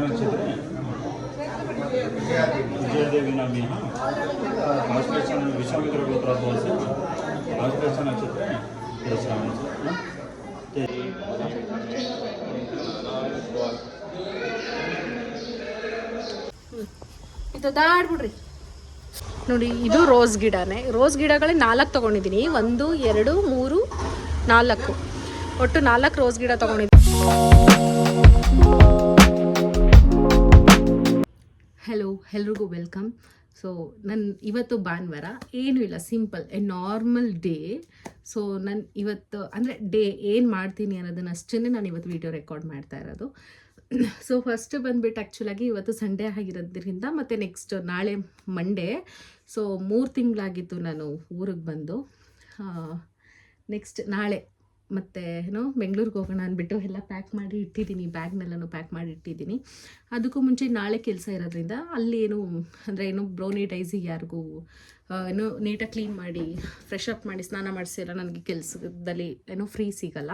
ನಕ್ಷತ್ರ ವಿಜಯದೇವಿ ನಾಮಿ ಆಶ್ಲೇಷ ವಿಶ್ವಾಮಿತ್ರ ಗೋತ್ರೋದ್ಭವस्य ಆಶ್ಲೇಷ ನಕ್ಷತ್ರ ಇದು ದಾಡ್ಬಿಡ್ರಿ ನೋಡಿ. ಇದು ರೋಸ್ ಗಿಡನೇ. ರೋಸ್ ಗಿಡಗಳೇ 4 ತೊಗೊಂಡಿದ್ದೀನಿ. 1 2 3 4 ಒಟ್ಟು 4 ರೋಸ್ ಗಿಡ ತೊಗೊಂಡಿದ್ದೀನಿ. ಹಲೋ, ಎಲ್ರಿಗೂ ವೆಲ್ಕಮ್. ಸೊ ಇವತ್ತು ಭಾನುವಾರ, ಏನೂ ಇಲ್ಲ, simple A normal day. So ನಾನು ಇವತ್ತು ಅಂದರೆ ಡೇ ಏನು ಮಾಡ್ತೀನಿ ಅನ್ನೋದನ್ನ ಅಷ್ಟೇ ನಾನು ಇವತ್ತು ವೀಡಿಯೋ ರೆಕಾರ್ಡ್ ಮಾಡ್ತಾ ಇರೋದು. ಸೊ ಫಸ್ಟ್ ಬಂದುಬಿಟ್ಟು ಆ್ಯಕ್ಚುಲಾಗಿ ಇವತ್ತು ಸಂಡೇ ಆಗಿರೋದ್ರಿಂದ ಮತ್ತು ನೆಕ್ಸ್ಟ್ ನಾಳೆ ಮಂಡೇ. ಸೊ 3 ತಿಂಗಳಾಗಿತ್ತು ನಾನು ಊರಿಗೆ ಬಂದು. ನೆಕ್ಸ್ಟ್ ನಾಳೆ ಮತ್ತು ಬೆಂಗಳೂರಿಗೆ ಹೋಗೋಣ ಅಂದ್ಬಿಟ್ಟು ಎಲ್ಲ ಪ್ಯಾಕ್ ಮಾಡಿ ಇಟ್ಟಿದ್ದೀನಿ. ಬ್ಯಾಗ್ನೆಲ್ಲನೂ ಪ್ಯಾಕ್ ಮಾಡಿ ಇಟ್ಟಿದ್ದೀನಿ. ಅದಕ್ಕೂ ಮುಂಚೆ ನಾಳೆ ಕೆಲಸ ಇರೋದ್ರಿಂದ ಅಲ್ಲಿ ಅಂದರೆ ಬ್ರೌನಿ ಡೈಸಿಗೆ ಯಾರಿಗೂ ನೀಟಾಗಿ ಕ್ಲೀನ್ ಮಾಡಿ ಫ್ರೆಶ್ ಅಪ್ ಮಾಡಿ ಸ್ನಾನ ಮಾಡಿಸಿ ಎಲ್ಲ ನನಗೆ ಕೆಲಸದಲ್ಲಿ ಫ್ರೀ ಸಿಗಲ್ಲ.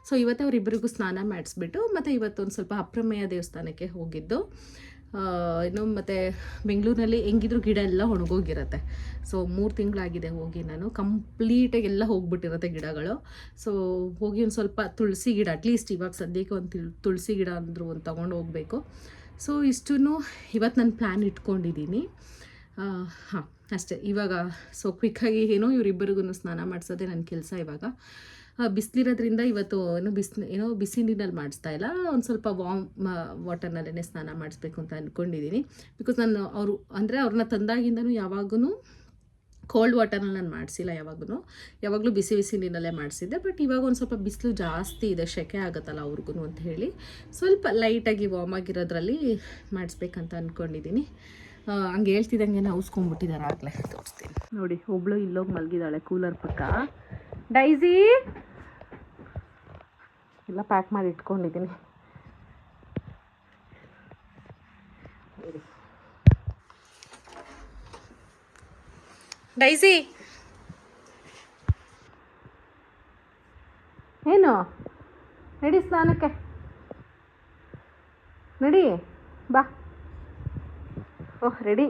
ಸೊ ಇವತ್ತು ಅವರಿಬ್ಬರಿಗೂ ಸ್ನಾನ ಮಾಡಿಸ್ಬಿಟ್ಟು ಮತ್ತು ಇವತ್ತೊಂದು ಸ್ವಲ್ಪ ಅಪ್ರಮೇಯ ದೇವಸ್ಥಾನಕ್ಕೆ ಹೋಗಿದ್ದು. ಮತ್ತು ಬೆಂಗಳೂರಿನಲ್ಲಿ ಹೆಂಗಿದ್ರು ಗಿಡ ಎಲ್ಲ ಒಣಗೋಗಿರುತ್ತೆ. ಸೊ 3 ತಿಂಗಳಾಗಿದೆ ಹೋಗಿ, ನಾನು ಕಂಪ್ಲೀಟಾಗಿ ಎಲ್ಲ ಹೋಗ್ಬಿಟ್ಟಿರುತ್ತೆ ಗಿಡಗಳು. ಸೊ ಹೋಗಿ ಒಂದು ಸ್ವಲ್ಪ ತುಳಸಿ ಗಿಡ, ಅಟ್ಲೀಸ್ಟ್ ಇವಾಗ ಸದ್ಯಕ್ಕೆ ಒಂದು ತುಳಸಿ ಗಿಡ ಅಂದರೂ ಒಂದು ತೊಗೊಂಡು ಹೋಗಬೇಕು. ಸೊ ಇಷ್ಟೂ ಇವತ್ತು ನಾನು ಪ್ಲ್ಯಾನ್ ಇಟ್ಕೊಂಡಿದ್ದೀನಿ. ಹಾಂ ಅಷ್ಟೇ. ಇವಾಗ ಸೊ ಕ್ವಿಕ್ಕಾಗಿ ಇವರಿಬ್ಬರಿಗೂ ಸ್ನಾನ ಮಾಡಿಸೋದೇ ನನ್ನ ಕೆಲಸ. ಇವಾಗ ಬಿಸಿಲಿರೋದ್ರಿಂದ ಇವತ್ತು ಬಿಸಿ ನೀರಲ್ಲಿ ಮಾಡಿಸ್ತಾ ಇಲ್ಲ, ಒಂದು ಸ್ವಲ್ಪ ವಾಮ್ ವಾಟರ್ನಲ್ಲೇ ಸ್ನಾನ ಮಾಡಿಸ್ಬೇಕು ಅಂತ ಅಂದ್ಕೊಂಡಿದ್ದೀನಿ. ಬಿಕಾಸ್ ನಾನು ಅವ್ರನ್ನ ತಂದಾಗಿಂದನೂ ಯಾವಾಗೂ ಕೋಲ್ಡ್ ವಾಟರ್ನಲ್ಲಿ ನಾನು ಮಾಡಿಸಿಲ್ಲ. ಯಾವಾಗಲೂ ಬಿಸಿ ನೀರಲ್ಲೇ ಮಾಡಿಸಿದ್ದೆ. ಬಟ್ ಇವಾಗ ಒಂದು ಸ್ವಲ್ಪ ಬಿಸಿಲು ಜಾಸ್ತಿ ಇದೆ, ಸೆಕೆ ಆಗುತ್ತಲ್ಲ ಅವ್ರಿಗೂ ಅಂತ ಹೇಳಿ ಸ್ವಲ್ಪ ಲೈಟಾಗಿ ವಾಮ್ ಆಗಿರೋದ್ರಲ್ಲಿ ಮಾಡಿಸ್ಬೇಕಂತ ಅಂದ್ಕೊಂಡಿದ್ದೀನಿ. ಹಂಗೆ ಹೇಳ್ತಿದ್ದಂಗೆ ಔಸ್ಕೊಂಡ್ಬಿಟ್ಟಿದ್ದಾರೆ. ಆಗಲೇ ತೋರಿಸ್ತೀನಿ ನೋಡಿ. ಒಬ್ಳು ಇಲ್ಲೋಗಿ ಮಲಗಿದ್ದಾಳೆ ಕೂಲರ್ ಪಕ್ಕ. ಡೈಸಿ ಎಲ್ಲ ಪ್ಯಾಕ್ ಮಾಡಿ ಇಟ್ಕೊಂಡಿದ್ದೀನಿ. ಡೈಸಿ ಏನು ನಡಿ ಸ್ನಾನಕ್ಕೆ, ನಡಿ ಬಾ. ಓಹ್ ರೆಡಿ,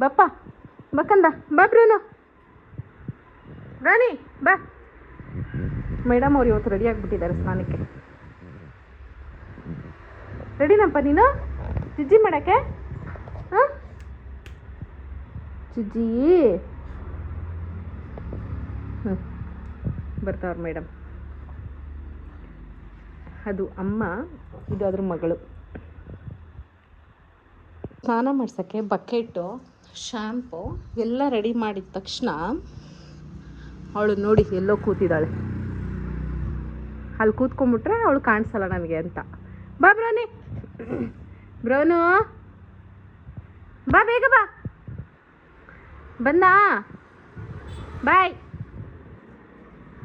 ಬಪ್ಪ ಬಕ್ಕಂದ ಬಾ. ರಾಣಿ ಬಾ. ಮೇಡಮ್ ಅವ್ರು ಇವತ್ತು ರೆಡಿ ಆಗಿಬಿಟ್ಟಿದ್ದಾರೆ ಸ್ನಾನಕ್ಕೆ. ರೆಡಿನಪ್ಪ ನೀನು ಜಿಜ್ಜಿ ಮಾಡೋಕ್ಕೆ? ಹಾಂ ಜಿಜ್ಜಿ ಬರ್ತಾವ್ರು ಮೇಡಮ್. ಅದು ಅಮ್ಮ, ಇದು ಅದ್ರ ಮಗಳು. ಸ್ನಾನ ಮಾಡ್ಸೋಕ್ಕೆ ಬಕೆಟು, ಶ್ಯಾಂಪು ಎಲ್ಲ ರೆಡಿ ಮಾಡಿದ ತಕ್ಷಣ ಅವಳು ನೋಡಿ ಎಲ್ಲೋ ಕೂತಿದ್ದಾಳೆ. ಅಲ್ಲಿ ಕೂತ್ಕೊಂಡ್ಬಿಟ್ರೆ ಅವಳು ಕಾಣಿಸಲ್ಲ ನನಗೆ ಅಂತ. ಬಾ ಬ್ರೋನಿ, ಬ್ರೋನು ಬಾ, ಬೇಗ ಬಾ. ಬಂದಾ? ಬಾಯ್.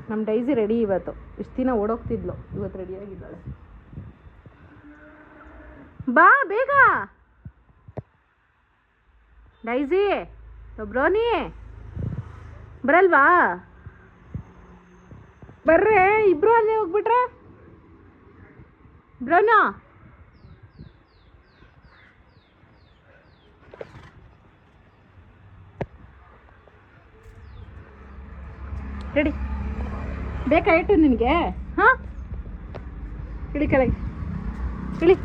ನಮ್ಮ ಡೈಸಿ ರೆಡಿ ಇವತ್ತು. ಇಷ್ಟು ದಿನ ಓಡೋಗ್ತಿದ್ಲು, ಇವತ್ತು ರೆಡಿಯಾಗಿದ್ದಾಳೆ. ಬಾ ಬೇಗ ಡೈಸಿ. ಬ್ರೋನಿ ಬರಲ್ವಾ? ಬರ್ರೆ, ಇಬ್ರು ಅಲ್ಲೇ ಹೋಗ್ಬಿಟ್ರೆ. ಬ್ರೋನೋ ರೆಡಿ ಬೇಕಾಯಿತು ನಿನಗೆ? ಹಾಂ ಇಳಿ ಕೆಳಗೆ, ಇಳಿ.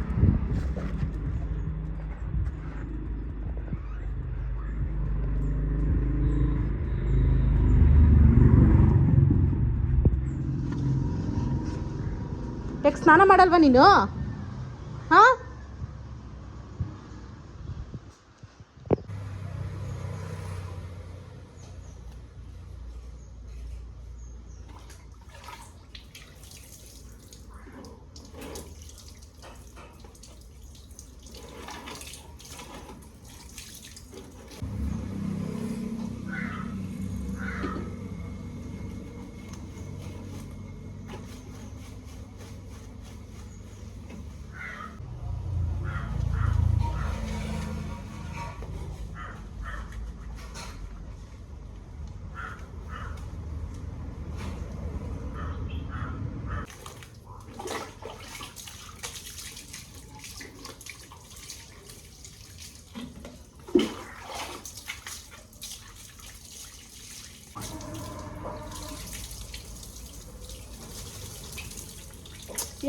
ಯಾಕೆ ಸ್ನಾನ ಮಾಡಲ್ವಾ ನೀನು? ಹಾಂ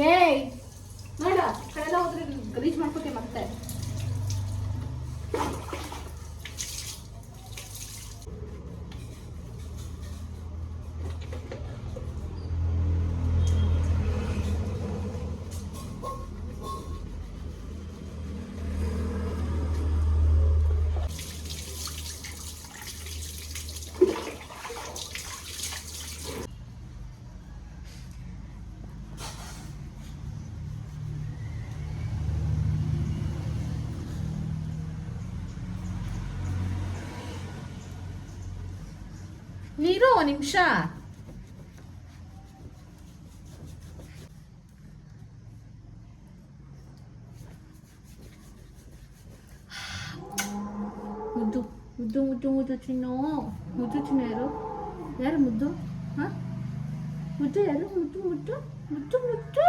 ಏಯ್ ನೋಡ ಕಳೆದ ಹೋದ್ರೆ ಗಲೀಜ್ ಮಾಡ್ಕೋತೀವಿ ಮತ್ತೆ. ನೀರು ನಿಮಿಷ. ಮುದ್ದು ಮುದ್ದು ಮುದ್ದು ಮುದ್ದು ಚಿನ್ನು. ಮುದ್ದು ಚಿನ್ನು ಯಾರು? ಯಾರು ಮುದ್ದು? ಹಾ ಮುದ್ದು ಯಾರು? ಮುದ್ದು ಮುದ್ದು ಮುದ್ದು ಮುದ್ದು.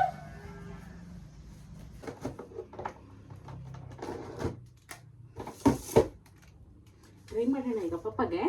ಏನ್ ಮಾಡೋಣ ಈಗ ಪಪ್ಪಗೆ?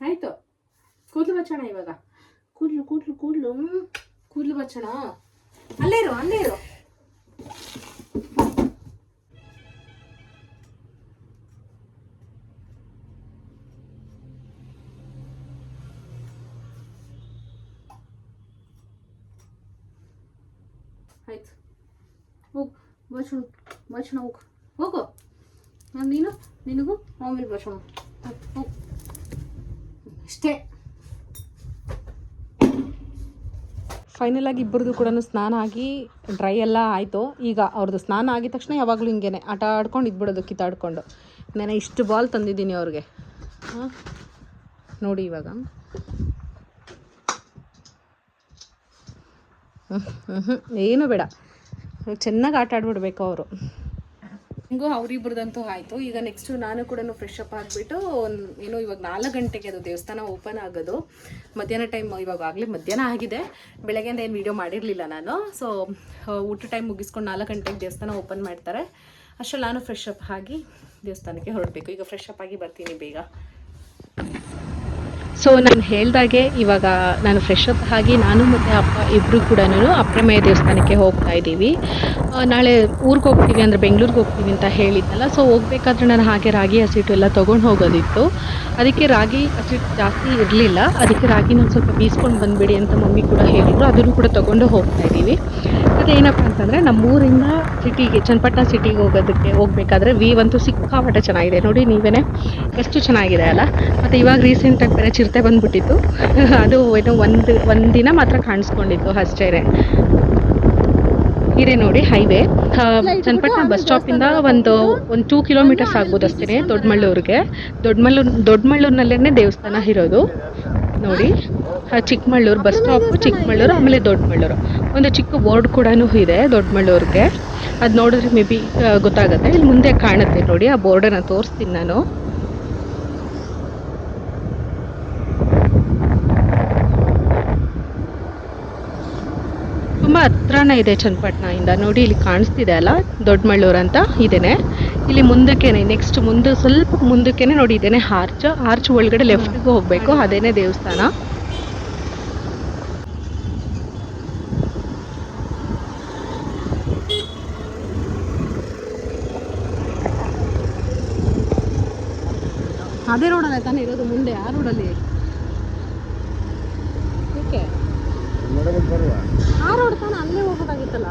ಆಯ್ತು. ಕೂದಲು ಬಚ್ಚೋಣ ಇವಾಗ. ಕೂದಲು ಕೂದಲು ಕೂದಲು ಕೂದಲು ಬಚ್ಚೋಣ. ಅಲ್ಲೇ ಇರು ಅಲ್ಲೇ ಇರು. ಆಯ್ತು ಹೋಗು ಬಚ್ಚೋಣ ಬಚ್ಚೋಣ. ಹೋಗು ಹೋಗು. ನೀನು ನಿನಗೂ ಆಮೇಲೆ ಬಚ್ಚೋಣ. ಹೋಗು ಅಷ್ಟೇ. ಫೈನಲ್ ಆಗಿ ಇಬ್ಬರದು ಕೂಡ ಸ್ನಾನ ಆಗಿ ಡ್ರೈ ಎಲ್ಲ ಆಯಿತು. ಈಗ ಅವ್ರದ್ದು ಸ್ನಾನ ಆಗಿದ ತಕ್ಷಣ ಯಾವಾಗಲೂ ಹಿಂಗೇನೆ ಆಟ ಆಡ್ಕೊಂಡು ಇದ್ಬಿಡೋದು ಕಿತ್ತಾಡ್ಕೊಂಡು. ನಾನು ಇಷ್ಟು ಬಾಲ್ ತಂದಿದ್ದೀನಿ ಅವ್ರಿಗೆ. ಹಾಂ ನೋಡಿ ಇವಾಗ ಏನೂ ಬೇಡ, ಚೆನ್ನಾಗಿ ಆಟ ಆಡ್ಬಿಡ್ಬೇಕು ಅವರು. ಹಿಂಗೂ ಅವರಿಬ್ಬರದಂತೂ ಆಯಿತು. ಈಗ ನೆಕ್ಸ್ಟು ನಾನು ಕೂಡ ಫ್ರೆಶ್ ಅಪ್ ಆಗಿಬಿಟ್ಟು ಏನೋ ಇವಾಗ 4 ಗಂಟೆಗೆ ಅದು ದೇವಸ್ಥಾನ ಓಪನ್ ಆಗೋದು. ಮಧ್ಯಾಹ್ನ ಟೈಮ್ ಇವಾಗ ಆಗಲೇ ಮಧ್ಯಾಹ್ನ ಆಗಿದೆ. ಬೆಳಗ್ಗೆಯಿಂದ ಏನು ವೀಡಿಯೋ ಮಾಡಿರಲಿಲ್ಲ ನಾನು. ಸೊ ಊಟ ಟೈಮ್ ಮುಗಿಸ್ಕೊಂಡು 4 ಗಂಟೆಗೆ ದೇವಸ್ಥಾನ ಓಪನ್ ಮಾಡ್ತಾರೆ. ಅಷ್ಟರಲ್ಲಿ ನಾನು ಫ್ರೆಶ್ ಅಪ್ ಆಗಿ ದೇವಸ್ಥಾನಕ್ಕೆ ಹೊರಡಬೇಕು. ಈಗ ಫ್ರೆಶ್ ಅಪ್ ಆಗಿ ಬರ್ತೀನಿ ಬೇಗ. ಸೊ ನಾನು ಹೇಳ್ದಾಗೆ ಇವಾಗ ನಾನು ಫ್ರೆಶ್ ಅಪ್ ಆಗಿ ನಾನು ಮತ್ತು ಅಪ್ಪ ಇಬ್ಬರು ಕೂಡ ಅಪ್ರಮೇಯ ದೇವಸ್ಥಾನಕ್ಕೆ ಹೋಗ್ತಾ ಇದ್ದೀವಿ. ನಾಳೆ ಊರಿಗೆ ಹೋಗ್ತೀವಿ, ಅಂದರೆ ಬೆಂಗಳೂರಿಗೆ ಹೋಗ್ತೀವಿ ಅಂತ ಹೇಳಿದ್ನಲ್ಲ. ಸೊ ಹೋಗ್ಬೇಕಾದ್ರೆ ನಾನು ಹಾಗೆ ರಾಗಿ ಹಸಿಟ್ಟು ಎಲ್ಲ ತೊಗೊಂಡು ಹೋಗೋದಿತ್ತು. ಅದಕ್ಕೆ ರಾಗಿ ಹಸಿಟ್ಟು ಜಾಸ್ತಿ ಇರಲಿಲ್ಲ. ಅದಕ್ಕೆ ರಾಗಿ ನಾನು ಸ್ವಲ್ಪ ಬೀಸ್ಕೊಂಡು ಬಂದುಬಿಡಿ ಅಂತ ಮಮ್ಮಿ ಕೂಡ ಹೇಳಿದರು. ಅದನ್ನು ಕೂಡ ತೊಗೊಂಡು ಹೋಗ್ತಾ ಇದ್ದೀವಿ. ಅದೇನಪ್ಪ ಅಂತಂದರೆ ನಮ್ಮೂರಿಂದ ಸಿಟಿಗೆ, ಚನ್ನಪಟ್ಟಣ ಸಿಟಿಗೆ ಹೋಗಬೇಕಾದ್ರೆ ವ್ಯೂ ಅಂತೂ ಸಿಕ್ಕಾಪಟ್ಟೆ ಚೆನ್ನಾಗಿದೆ. ನೋಡಿ ನೀವೇ ಎಷ್ಟು ಚೆನ್ನಾಗಿದೆ ಅಲ್ಲ. ಮತ್ತು ಇವಾಗ ರೀಸೆಂಟಾಗಿ ಬೇರೆ ಚಿರತೆ ಬಂದುಬಿಟ್ಟಿತ್ತು. ಅದು ಏನೋ ಒಂದು ದಿನ ಮಾತ್ರ ಕಾಣಿಸ್ಕೊಂಡಿತ್ತು ಅಷ್ಟೇ. ಇದೆ ನೋಡಿ ಹೈವೇ. ಚನ್ನಪಟ್ಟಣ ಬಸ್ ಸ್ಟಾಪಿಂದ ಒಂದು 2 ಕಿಲೋಮೀಟರ್ಸ್ ಆಗ್ಬೋದು ಅಷ್ಟೇ ದೊಡ್ಡಮಳ್ಳೂರಿಗೆ. ದೊಡ್ಡಮಳ್ಳೂರಿನಲ್ಲೇ ದೇವಸ್ಥಾನ ಇರೋದು ನೋಡಿ. ಚಿಕ್ಕಮಗಳೂರು ಬಸ್ ಸ್ಟಾಪು ಚಿಕ್ಕಮಗಳೂರು, ಆಮೇಲೆ ದೊಡ್ಡಮಳ್ಳೂರು. ಒಂದು ಚಿಕ್ಕ ಬೋರ್ಡ್ ಕೂಡ ಇದೆ ದೊಡ್ಡಮಳ್ಳೂರಿಗೆ. ಅದು ನೋಡಿದ್ರೆ ಮೇ ಬಿ ಗೊತ್ತಾಗುತ್ತೆ. ಇಲ್ಲಿ ಮುಂದೆ ಕಾಣುತ್ತೆ ನೋಡಿ, ಆ ಬೋರ್ಡನ್ನು ತೋರಿಸ್ತೀನಿ ನಾನು. ತುಂಬ ಹತ್ರನೇ ಇದೆ ಚನ್ನಪಟ್ಟಣದಿಂದ. ನೋಡಿ ಇಲ್ಲಿ ಕಾಣಿಸ್ತಿದೆ ಅಲ್ಲ ದೊಡ್ಡಮಳ್ಳೂರು ಅಂತ, ಇದೇನೆ. ಇಲ್ಲಿ ಮುಂದಕ್ಕೇನೆ ನೆಕ್ಸ್ಟ್ ಮುಂದೆ ಸ್ವಲ್ಪ ಮುಂದಕ್ಕೇನೆ ನೋಡಿ ಇದೇನೆ ಆರ್ಚ್ ಒಳಗಡೆ ಲೆಫ್ಟ್ಗೆ ಹೋಗಬೇಕು, ಅದೇನೆ ದೇವಸ್ಥಾನ. ಅದೇ ರೋಡಲ್ಲೇ ತಾನೇ ಇರೋದು ಮುಂದೆ. ಆ ರೋಡಲ್ಲಿ ಓಕೆ, ಆ ರೋಡ್ ತಾನೇ, ಅಲ್ಲೇ ಹೋಗೋದಾಗಿತ್ತಲ್ಲ.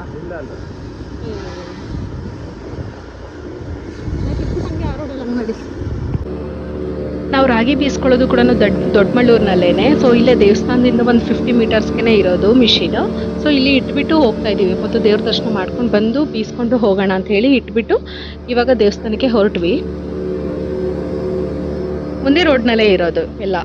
ನಾವು ರಾಗಿ ಬೀಸ್ಕೊಳ್ಳೋದು ಕೂಡ ದೊಡ್ಡಮಳ್ಳೂರಿನಲ್ಲೇ. ಸೊ ಇಲ್ಲೇ ದೇವಸ್ಥಾನದಿಂದ ಒಂದು 50 ಮೀಟರ್ಸ್ಗೆ ಇರೋದು ಮಿಷಿನು. ಸೊ ಇಲ್ಲಿ ಇಟ್ಬಿಟ್ಟು ಹೋಗ್ತಾ ಇದ್ದೀವಿ. ಮತ್ತು ದೇವ್ರ ದರ್ಶನ ಮಾಡ್ಕೊಂಡು ಬಂದು ಬೀಸ್ಕೊಂಡು ಹೋಗೋಣ ಅಂತ ಹೇಳಿ ಇಟ್ಬಿಟ್ಟು ಇವಾಗ ದೇವಸ್ಥಾನಕ್ಕೆ ಹೊರಟ್ವಿ. ಮುಂದೆ ರೋಡ್ನಲ್ಲೇ ಇರೋದು ಎಲ್ಲ.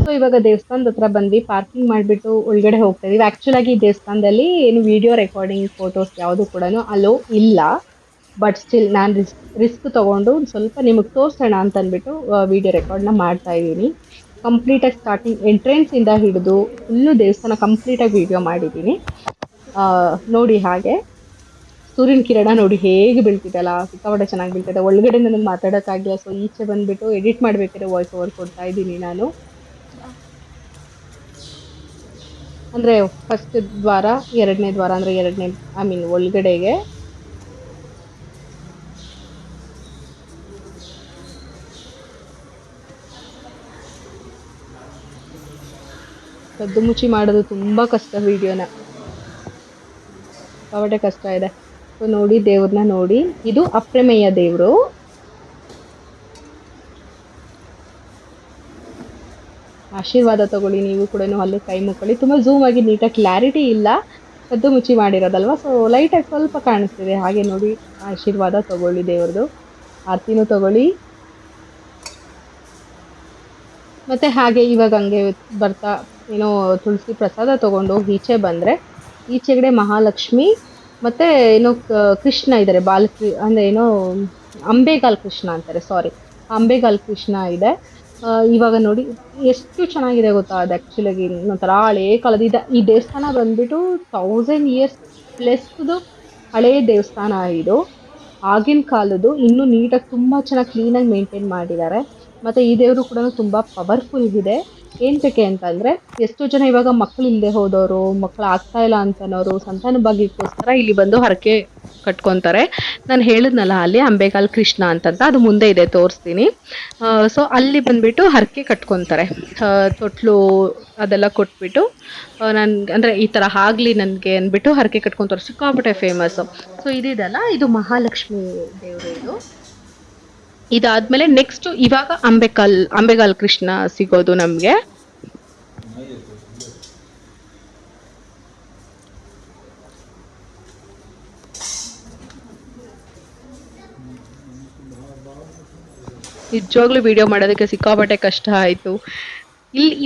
ಸೊ ಇವಾಗ ದೇವಸ್ಥಾನದ ಹತ್ರ ಬಂದ್ವಿ, ಪಾರ್ಕಿಂಗ್ ಮಾಡಿಬಿಟ್ಟು ಒಳಗಡೆ ಹೋಗ್ತಾ ಇದೀವಿ. ಆಕ್ಚುಲ್ ಆಗಿ ಈ ದೇವಸ್ಥಾನದಲ್ಲಿ ಏನು ವಿಡಿಯೋ ರೆಕಾರ್ಡಿಂಗ್ ಫೋಟೋಸ್ ಯಾವುದು ಕೂಡ ಅಲೋ ಇಲ್ಲ. ಬಟ್ ಸ್ಟಿಲ್ ನಾನು ರಿಸ್ಕ್ ತಗೊಂಡು ಒಂದ್ ಸ್ವಲ್ಪ ನಿಮಗೆ ತೋರ್ಸೋಣ ಅಂತ ಅಂದ್ಬಿಟ್ಟು ವಿಡಿಯೋ ರೆಕಾರ್ಡ್ನ ಮಾಡ್ತಾ ಇದ್ದೀನಿ. ಕಂಪ್ಲೀಟಾಗಿ ಸ್ಟಾರ್ಟಿಂಗ್ ಎಂಟ್ರೆನ್ಸ್ ಇಂದ ಹಿಡಿದು ಫುಲ್ಲು ದೇವಸ್ಥಾನ ಕಂಪ್ಲೀಟಾಗಿ ವಿಡಿಯೋ ಮಾಡಿದ್ದೀನಿ. ನೋಡಿ ಹಾಗೆ ಸೂರ್ಯನ ಕಿರಣ ನೋಡಿ ಹೇಗೆ ಬೀಳ್ತಿದೆಯಲ್ಲ, ಸಿಕ್ಕಾಪಟ್ಟೆ ಚೆನ್ನಾಗಿ ಬೀಳ್ತಿದೆ. ಒಳಗಡೆ ನನಗೆ ಮಾತಾಡೋಕ್ಕಾಗಿಲ್ಲ, ಸೊ ಈಚೆ ಬಂದ್ಬಿಟ್ಟು ಎಡಿಟ್ ಮಾಡ್ಬೇಕಾದ್ರೆ ವಾಯ್ಸ್ ಓವರ್ ಕೊಡ್ತಾ ಇದ್ದೀನಿ ನಾನು. ಅಂದರೆ ಫಸ್ಟ್ ದ್ವಾರ, ಎರಡನೇ ದ್ವಾರ ಅಂದರೆ ಎರಡನೇ ಐ ಮೀನ್ ಒಳಗಡೆಗೆ. ಕದ್ದು ಮುಚ್ಚಿ ಮಾಡೋದು ತುಂಬ ಕಷ್ಟ ವಿಡಿಯೋನ, ಸಿಕ್ಕಾಪಟ್ಟೆ ಕಷ್ಟ ಇದೆ. ಸೊ ನೋಡಿ ದೇವ್ರನ್ನ ನೋಡಿ, ಇದು ಅಪ್ರಮೇಯ ದೇವರು. ಆಶೀರ್ವಾದ ತಗೊಳ್ಳಿ ನೀವು ಕೂಡ, ಅಲ್ಲಿ ಕೈ ಮುಕ್ಕೊಳ್ಳಿ. ತುಂಬ ಝೂಮ್ ಆಗಿ ನೀಟಾಗಿ ಕ್ಲಾರಿಟಿ ಇಲ್ಲ, ಕದ್ದು ಮುಚ್ಚಿ ಮಾಡಿರೋದಲ್ವ, ಸೊ ಲೈಟಾಗಿ ಸ್ವಲ್ಪ ಕಾಣಿಸ್ತಿದೆ. ಹಾಗೆ ನೋಡಿ ಆಶೀರ್ವಾದ ತಗೊಳ್ಳಿ ದೇವ್ರದ್ದು, ಆರತಿನೂ ತಗೊಳ್ಳಿ. ಮತ್ತು ಹಾಗೆ ಇವಾಗ ಹಂಗೆ ಬರ್ತಾ ಏನೋ ತುಳಸಿ ಪ್ರಸಾದ ತೊಗೊಂಡು ಈಚೆ ಬಂದರೆ, ಈಚೆಗಡೆ ಮಹಾಲಕ್ಷ್ಮಿ ಮತ್ತು ಏನೋ ಕೃಷ್ಣ ಇದ್ದಾರೆ, ಅಂದರೆ ಏನೋ ಅಂಬೆಗಾಲ್ ಕೃಷ್ಣ ಅಂತಾರೆ, ಸಾರಿ ಅಂಬೆಗಾಲ್ ಕೃಷ್ಣ ಇದೆ. ಇವಾಗ ನೋಡಿ ಎಷ್ಟು ಚೆನ್ನಾಗಿದೆ ಗೊತ್ತಾ, ಅದು ಆ್ಯಕ್ಚುಲಾಗಿ ಒಂಥರ ಹಳೇ ಕಾಲದ ಇದೆ. ಈ ದೇವಸ್ಥಾನ ಬಂದುಬಿಟ್ಟು 1000 ಇಯರ್ಸ್ ಪ್ಲಸ್ದು ಹಳೇ ದೇವಸ್ಥಾನ ಇದು. ಆಗಿನ ಕಾಲದ್ದು ಇನ್ನೂ ನೀಟಾಗಿ ತುಂಬ ಚೆನ್ನಾಗಿ ಕ್ಲೀನಾಗಿ ಮೇಂಟೈನ್ ಮಾಡಿದ್ದಾರೆ. ಮತ್ತು ಈ ದೇವರು ಕೂಡ ತುಂಬ ಪವರ್ಫುಲ್ ಇದೆ. ಏನಕ್ಕೆ ಅಂತಂದರೆ, ಎಷ್ಟೋ ಜನ ಇವಾಗ ಮಕ್ಕಳು ಇಲ್ಲದೆ ಹೋದವರು, ಮಕ್ಕಳು ಆಗ್ತಾ ಇಲ್ಲ ಅಂತನೋರು, ಸಂತಾನ ಭಾಗ್ಯಕ್ಕೋಸ್ಕರ ಇಲ್ಲಿ ಬಂದು ಹರಕೆ ಕಟ್ಕೊತಾರೆ. ನಾನು ಹೇಳಿದ್ನಲ್ಲ ಅಲ್ಲಿ ಅಂಬೆಗಾಲ್ ಕೃಷ್ಣ ಅಂತಂತ, ಅದು ಮುಂದೆ ಇದೆ ತೋರಿಸ್ತೀನಿ. ಸೊ ಅಲ್ಲಿ ಬಂದುಬಿಟ್ಟು ಹರಕೆ ಕಟ್ಕೊತಾರೆ, ತೊಟ್ಲು ಅದೆಲ್ಲ ಕೊಟ್ಬಿಟ್ಟು ಅಂದರೆ ಈ ಥರ ಆಗಲಿ ನನಗೆ ಅಂದ್ಬಿಟ್ಟು ಹರಕೆ ಕಟ್ಕೊತಾರೆ. ಸಿಕ್ಕಾಪಟ್ಟೆ ಫೇಮಸ್ಸು. ಸೊ ಇದಿದಲ್ಲ, ಇದು ಮಹಾಲಕ್ಷ್ಮಿ ದೇವರು ಇದು. ಇದಾದ್ಮೇಲೆ ನೆಕ್ಸ್ಟ್ ಇವಾಗ ಅಂಬೆಗಾಲ್ ಕೃಷ್ಣ ಸಿಗೋದು ನಮಗೆ. ನಿಜವಾಗ್ಲೂ ವಿಡಿಯೋ ಮಾಡೋದಕ್ಕೆ ಸಿಕ್ಕಾಪಟ್ಟೆ ಕಷ್ಟ ಆಯಿತು.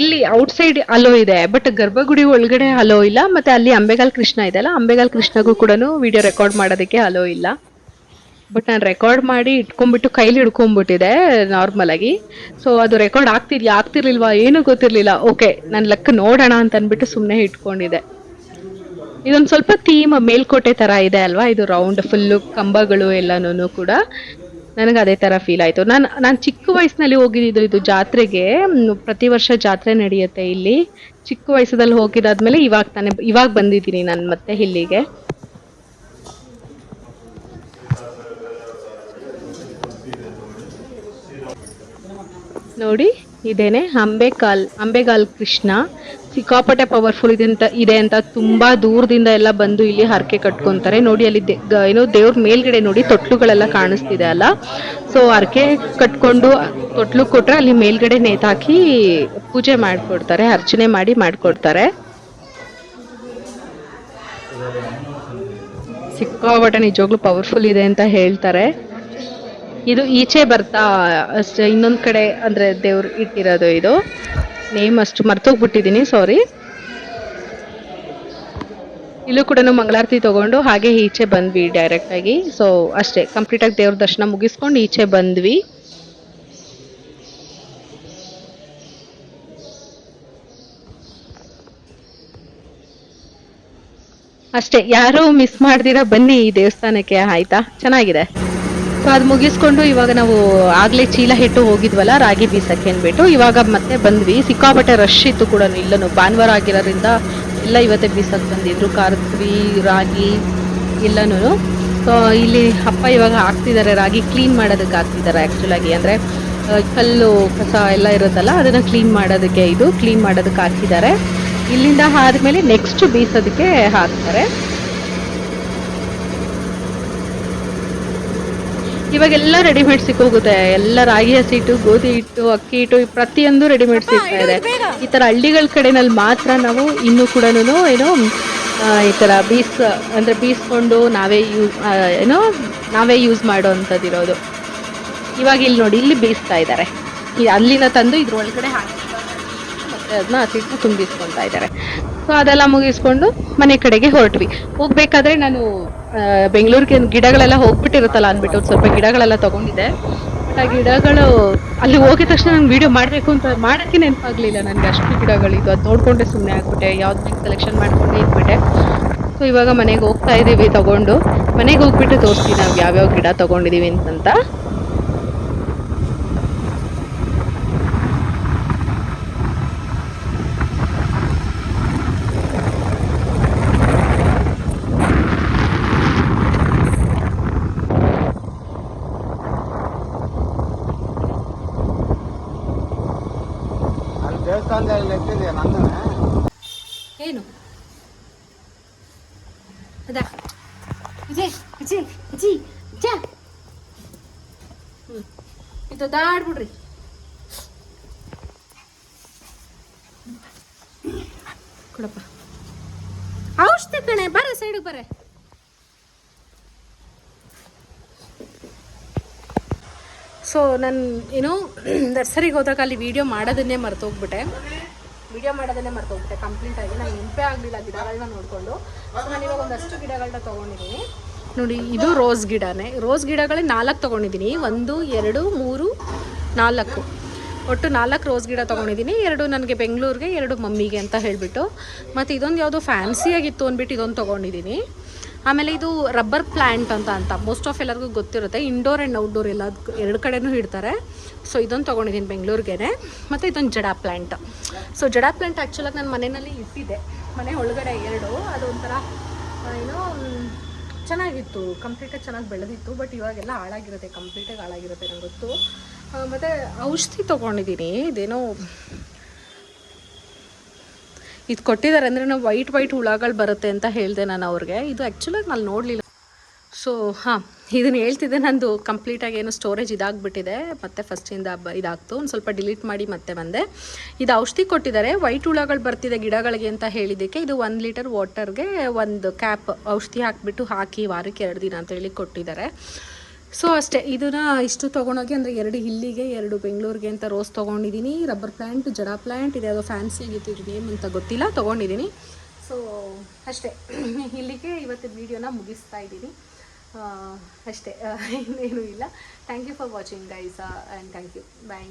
ಇಲ್ಲಿ ಔಟ್ಸೈಡ್ ಅಲೋ ಇದೆ, ಬಟ್ ಗರ್ಭಗುಡಿ ಒಳಗಡೆ ಅಲೋ ಇಲ್ಲ. ಮತ್ತು ಅಲ್ಲಿ ಅಂಬೆಗಾಲ್ ಕೃಷ್ಣ ಇದೆಲ್ಲ, ಅಂಬೆಗಾಲ್ ಕೃಷ್ಣಗೂ ಕೂಡ ವಿಡಿಯೋ ರೆಕಾರ್ಡ್ ಮಾಡೋದಕ್ಕೆ ಅಲೋ ಇಲ್ಲ. ಬಟ್ ನಾನು ರೆಕಾರ್ಡ್ ಮಾಡಿ ಇಟ್ಕೊಂಡ್ಬಿಟ್ಟು ಕೈಲಿ ಹಿಡ್ಕೊಂಡ್ಬಿಟ್ಟಿದೆ ನಾರ್ಮಲ್ ಆಗಿ. ಸೊ ಅದು ರೆಕಾರ್ಡ್ ಆಗ್ತಿರ್ಲಿಲ್ವಾ ಏನೂ ಗೊತ್ತಿರಲಿಲ್ಲ. ಓಕೆ, ನನ್ನ ಲೆಕ್ಕ ನೋಡೋಣ ಅಂತ ಅಂದ್ಬಿಟ್ಟು ಸುಮ್ಮನೆ ಇಟ್ಕೊಂಡಿದ್ದೆ. ಇದೊಂದು ಸ್ವಲ್ಪ ಥೀಮ್ ಮೇಲ್ಕೋಟೆ ಥರ ಇದೆ ಅಲ್ವಾ, ಇದು ರೌಂಡ್ ಫುಲ್ಲು ಕಂಬಗಳು ಎಲ್ಲನೂ ಕೂಡ. ನನಗೆ ಅದೇ ಥರ ಫೀಲ್ ಆಯಿತು. ನಾನು ಚಿಕ್ಕ ವಯಸ್ಸಿನಲ್ಲಿ ಹೋಗಿದ್ದು ಇದು ಜಾತ್ರೆಗೆ. ಪ್ರತಿ ವರ್ಷ ಜಾತ್ರೆ ನಡೆಯುತ್ತೆ ಇಲ್ಲಿ. ಚಿಕ್ಕ ವಯಸ್ಸಲ್ಲಿ ಹೋಗಿದ್ದಾದ್ಮೇಲೆ ಇವಾಗ ಬಂದಿದ್ದೀನಿ ನಾನು ಮತ್ತೆ ಇಲ್ಲಿಗೆ. ನೋಡಿ ಇದೇನೆ ಅಂಬೆಗಾಲ್ ಕೃಷ್ಣ. ಸಿಕ್ಕಾಪಟ್ಟೆ ಪವರ್ಫುಲ್ ಇದೆ ಅಂತ ತುಂಬಾ ದೂರದಿಂದ ಎಲ್ಲ ಬಂದು ಇಲ್ಲಿ ಹರಕೆ ಕಟ್ಕೊಂತಾರೆ. ನೋಡಿ ಅಲ್ಲಿ ಏನೋ ದೇವ್ರ ಮೇಲ್ಗಡೆ ನೋಡಿ ತೊಟ್ಲುಗಳೆಲ್ಲ ಕಾಣಿಸ್ತಿದೆ ಅಲ್ಲ. ಸೊ ಹರಕೆ ಕಟ್ಕೊಂಡು ತೊಟ್ಲು ಕೊಟ್ರೆ ಅಲ್ಲಿ ಮೇಲ್ಗಡೆ ನೇತಾಕಿ ಪೂಜೆ ಮಾಡಿಕೊಡ್ತಾರೆ, ಅರ್ಚನೆ ಮಾಡಿಕೊಡ್ತಾರೆ. ಸಿಕ್ಕಾಪಟ್ಟೆ ನಿಜವಾಗ್ಲೂ ಪವರ್ಫುಲ್ ಇದೆ ಅಂತ ಹೇಳ್ತಾರೆ. ಇದು ಈಚೆ ಬರ್ತಾ ಅಷ್ಟೇ ಇನ್ನೊಂದು ಕಡೆ ಅಂದರೆ ದೇವ್ರು ಇಟ್ಟಿರೋದು. ಇದು ನೇಮ್ ಅಷ್ಟು ಮರ್ತೋಗ್ಬಿಟ್ಟಿದ್ದೀನಿ, ಸಾರಿ. ಇಲ್ಲೂ ಕೂಡ ಮಂಗಳಾರತಿ ತಗೊಂಡು ಹಾಗೆ ಈಚೆ ಬಂದ್ವಿ ಡೈರೆಕ್ಟಾಗಿ. ಸೊ ಅಷ್ಟೇ, ಕಂಪ್ಲೀಟಾಗಿ ದೇವ್ರ ದರ್ಶನ ಮುಗಿಸ್ಕೊಂಡು ಈಚೆ ಬಂದ್ವಿ. ಅಷ್ಟೇ, ಯಾರೂ ಮಿಸ್ ಮಾಡ್ದಿರಾ ಬನ್ನಿ ಈ ದೇವಸ್ಥಾನಕ್ಕೆ, ಆಯ್ತಾ? ಚೆನ್ನಾಗಿದೆ. ಸೊ ಅದು ಮುಗಿಸ್ಕೊಂಡು ಇವಾಗ ನಾವು ಆಗಲೇ ಚೀಲ ಹಿಟ್ಟು ಹೋಗಿದ್ವಲ್ಲ ರಾಗಿ ಬೀಸಕ್ಕೆ ಅಂದ್ಬಿಟ್ಟು, ಇವಾಗ ಮತ್ತೆ ಬಂದ್ವಿ. ಸಿಕ್ಕಾಪಟ್ಟೆ ರಶ್ ಇತ್ತು ಕೂಡ ಇಲ್ಲೂ, ಭಾನುವಾರ ಆಗಿರೋದ್ರಿಂದ ಎಲ್ಲ ಇವತ್ತೇ ಬೀಸಕ್ಕೆ ಬಂದಿದ್ರು, ಕಾರ್ತ್ವಿ ರಾಗಿ ಎಲ್ಲನೂ. ಸೊ ಇಲ್ಲಿ ಅಪ್ಪ ಇವಾಗ ಹಾಕ್ತಿದ್ದಾರೆ, ರಾಗಿ ಕ್ಲೀನ್ ಮಾಡೋದಕ್ಕೆ ಹಾಕ್ತಿದ್ದಾರೆ ಆ್ಯಕ್ಚುಲಾಗಿ. ಅಂದರೆ ಕಲ್ಲು ಕಸ ಎಲ್ಲ ಇರುತ್ತಲ್ಲ, ಅದನ್ನು ಕ್ಲೀನ್ ಮಾಡೋದಕ್ಕೆ ಹಾಕಿದ್ದಾರೆ. ಇಲ್ಲಿಂದ ಆದಮೇಲೆ ನೆಕ್ಸ್ಟ್ ಬೀಸೋದಕ್ಕೆ ಹಾಕ್ತಾರೆ. ಇವಾಗೆಲ್ಲ ರೆಡಿಮೇಡ್ ಸಿಕ್ಕೋಗುತ್ತೆ, ಎಲ್ಲ ರಾಗಿ ಹಸಿಟ್ಟು, ಗೋಧಿ ಹಿಟ್ಟು, ಅಕ್ಕಿ ಹಿಟ್ಟು, ಪ್ರತಿಯೊಂದು ರೆಡಿಮೇಡ್ ಸಿಗ್ತಾ ಇದೆ. ಈ ಥರ ಹಳ್ಳಿಗಳ ಕಡೆನಲ್ಲಿ ಮಾತ್ರ ನಾವು ಇನ್ನೂ ಕೂಡ ಏನೋ ಈ ಥರ ಬೀಸ್ಕೊಂಡು ನಾವೇ ಯೂಸ್ ಮಾಡೋ ಅಂಥದ್ದಿರೋದು. ಇವಾಗ ಇಲ್ಲಿ ನೋಡಿ, ಇಲ್ಲಿ ಬೀಸ್ತಾ ಇದ್ದಾರೆ. ಅಲ್ಲಿಂದ ತಂದು ಇದ್ರೊಳಗಡೆ ಹಾಕಿ ಇರುತ್ತೆ ಅದನ್ನ ಹಸಿಟ್ಟು ತುಂಬಿಸ್ಕೊತಾ ಇದ್ದಾರೆ. ಸೊ ಅದೆಲ್ಲ ಮುಗಿಸ್ಕೊಂಡು ಮನೆ ಕಡೆಗೆ ಹೊರಟ್ವಿ. ಹೋಗ್ಬೇಕಾದ್ರೆ ನಾನು ಬೆಂಗಳೂರಿಗೆ ಗಿಡಗಳೆಲ್ಲ ಹೋಗ್ಬಿಟ್ಟಿರುತ್ತಲ್ಲ ಅಂದ್ಬಿಟ್ಟು ಸ್ವಲ್ಪ ಗಿಡಗಳೆಲ್ಲ ತಗೊಂಡಿದ್ದೆ. ಬಟ್ ಆ ಗಿಡಗಳು ಅಲ್ಲಿ ಹೋಗಿದ ತಕ್ಷಣ ನಂಗೆ ವಿಡಿಯೋ ಮಾಡಬೇಕು ಅಂತ ಮಾಡೋಕ್ಕೆ ನೆನಪಾಗ್ಲಿಲ್ಲ ನನಗೆ, ಅಷ್ಟು ಗಿಡಗಳಿದ್ದು. ಅದು ನೋಡ್ಕೊಂಡೆ ಸುಮ್ಮನೆ ಆಗ್ಬಿಟ್ಟೆ, ಯಾವ್ದು ಬೇಕು ಸೆಲೆಕ್ಷನ್ ಮಾಡ್ಕೊಂಡೆ ಇದ್ಬಿಟ್ಟೆ. ಸೊ ಇವಾಗ ಮನೆಗೆ ಹೋಗ್ತಾ ಇದ್ದೀವಿ ತಗೊಂಡು. ಮನೆಗೆ ಹೋಗ್ಬಿಟ್ಟು ತೋರಿಸ್ತೀವಿ ನಾವು ಯಾವ್ಯಾವ ಗಿಡ ತಗೊಂಡಿದ್ದೀವಿ ಅಂತಂತ. ಅಲ್ಲಿ ದೇವಸ್ಥಾನದಲ್ಲಿ ಎತ್ತಿದೆ ನಂದು. ಏನು ಅದಾ ವಿಜಯ್ ಅಜ್ಜಿ ಅಜ್ಜಿ ಅಜ್ಜ ಇದು ದಾಡ್ಬಿಡ್ರಿ. ಕೊಡಪ್ಪ ಔಷಧಿ ಕಣೆ, ಬರ ಸೈಡಿಗೆ ಬರ. ಸೊ ನಾನು ಏನೋ ನರ್ಸರಿಗೆ ಹೋದಾಗ ಅಲ್ಲಿ ವೀಡಿಯೋ ಮಾಡೋದನ್ನೇ ಮರ್ತೋಗ್ಬಿಟ್ಟೆ ಕಂಪ್ಲೀಟಾಗಿ. ನಂಗೆ ನೆನಪೇ ಆಗಲಿಲ್ಲ ಗಿಡಗಳನ್ನ ನೋಡಿಕೊಂಡು. ಸೊ ನಾನು ಇವಾಗ ಒಂದಷ್ಟು ಗಿಡಗಳನ್ನ ತೊಗೊಂಡಿದ್ದೀನಿ ನೋಡಿ. ಇದು ರೋಸ್ ಗಿಡನೇ. ರೋಸ್ ಗಿಡಗಳೇ 4 ತೊಗೊಂಡಿದ್ದೀನಿ. 1 2 3 4, ಒಟ್ಟು 4 ರೋಸ್ ಗಿಡ ತೊಗೊಂಡಿದ್ದೀನಿ. 2 ನನಗೆ ಬೆಂಗಳೂರಿಗೆ, 2 ಮಮ್ಮಿಗೆ ಅಂತ ಹೇಳಿಬಿಟ್ಟು. ಮತ್ತು ಇದೊಂದು ಯಾವುದೋ ಫ್ಯಾನ್ಸಿಯಾಗಿತ್ತು ಅಂದ್ಬಿಟ್ಟು ಇದೊಂದು ತೊಗೊಂಡಿದ್ದೀನಿ. ಆಮೇಲೆ ಇದು ರಬ್ಬರ್ ಪ್ಲ್ಯಾಂಟ್ ಅಂತ ಮೋಸ್ಟ್ ಆಫ್ ಎಲ್ಲರಿಗೂ ಗೊತ್ತಿರುತ್ತೆ. ಇಂಡೋರ್ ಆ್ಯಂಡ್ ಔಟ್ಡೋರ್ ಎಲ್ಲ 2 ಕಡೆನೂ ಇಡ್ತಾರೆ. ಸೊ ಇದೊಂದು ತೊಗೊಂಡಿದ್ದೀನಿ ಬೆಂಗಳೂರಿಗೇನೆ. ಮತ್ತು ಇದೊಂದು Chadha plant. So Chadha plant ಆ್ಯಕ್ಚುಲಾಗಿ ನಾನು ಮನೆಯಲ್ಲಿ ಇಟ್ಟಿದ್ದೆ, ಮನೆ ಒಳಗಡೆ 2. ಅದು ಒಂಥರ ಏನೋ ಚೆನ್ನಾಗಿತ್ತು, ಕಂಪ್ಲೀಟಾಗಿ ಚೆನ್ನಾಗಿ ಬೆಳೆದಿತ್ತು. ಬಟ್ ಇವಾಗೆಲ್ಲ ಹಾಳಾಗಿರುತ್ತೆ, ಕಂಪ್ಲೀಟಾಗಿ ಹಾಳಾಗಿರುತ್ತೆ ನಂಗೆ ಗೊತ್ತು. ಮತ್ತು ಔಷಧಿ ತೊಗೊಂಡಿದ್ದೀನಿ. ಇದೇನೋ ಇದು ಕೊಟ್ಟಿದ್ದಾರೆ ಅಂದರೆ ನಾವು ವೈಟ್ ಹುಳಗಳು ಬರುತ್ತೆ ಅಂತ ಹೇಳಿದೆ ನಾನು ಅವ್ರಿಗೆ. ಇದು ಆ್ಯಕ್ಚುಲಾಗಿ ನಾನು ನೋಡಲಿಲ್ಲ. ಸೊ ಹಾಂ, ಇದನ್ನು ಹೇಳ್ತಿದ್ದೆ. ನಂದು ಕಂಪ್ಲೀಟಾಗಿ ಏನು ಸ್ಟೋರೇಜ್ ಇದಾಗಿಬಿಟ್ಟಿದೆ. ಮತ್ತು ಫಸ್ಟಿಂದ ಇದಾಗ್ತು, ಒಂದು ಸ್ವಲ್ಪ ಡಿಲೀಟ್ ಮಾಡಿ ಮತ್ತೆ ಬಂದೆ. ಇದು ಔಷಧಿ ಕೊಟ್ಟಿದ್ದಾರೆ, ವೈಟ್ ಹುಳಗಳು ಬರ್ತಿದೆ ಗಿಡಗಳಿಗೆ ಅಂತ ಹೇಳಿದ್ದಕ್ಕೆ. ಇದು 1 ಲೀಟರ್ ವಾಟರ್ಗೆ 1 ಕ್ಯಾಪ್ ಔಷಧಿ ಹಾಕಿ ವಾರಕ್ಕೆ 2 ದಿನ ಅಂತ ಹೇಳಿ ಕೊಟ್ಟಿದ್ದಾರೆ. ಸೊ ಅಷ್ಟೇ, ಇದನ್ನು ಇಷ್ಟು ತೊಗೊಂಡೋಗಿ ಅಂದರೆ 2 ಇಲ್ಲಿಗೆ 2 ಬೆಂಗಳೂರಿಗೆ ಅಂತ ರೋಸ್ ತೊಗೊಂಡಿದ್ದೀನಿ. Rubber plant, Chadha plant, ಇದ್ಯಾವುದೋ fancy ಆಗಿತ್ತು, ಇದು ನೇಮ್ ಅಂತ ಗೊತ್ತಿಲ್ಲ, ತೊಗೊಂಡಿದ್ದೀನಿ. ಸೊ ಅಷ್ಟೇ, ಇಲ್ಲಿಗೆ ಇವತ್ತಿನ ವೀಡಿಯೋನ ಮುಗಿಸ್ತಾ ಇದ್ದೀನಿ. ಅಷ್ಟೇ, ಇನ್ನೇನು ಇಲ್ಲ. Thank you for watching guys, and thank you, bye.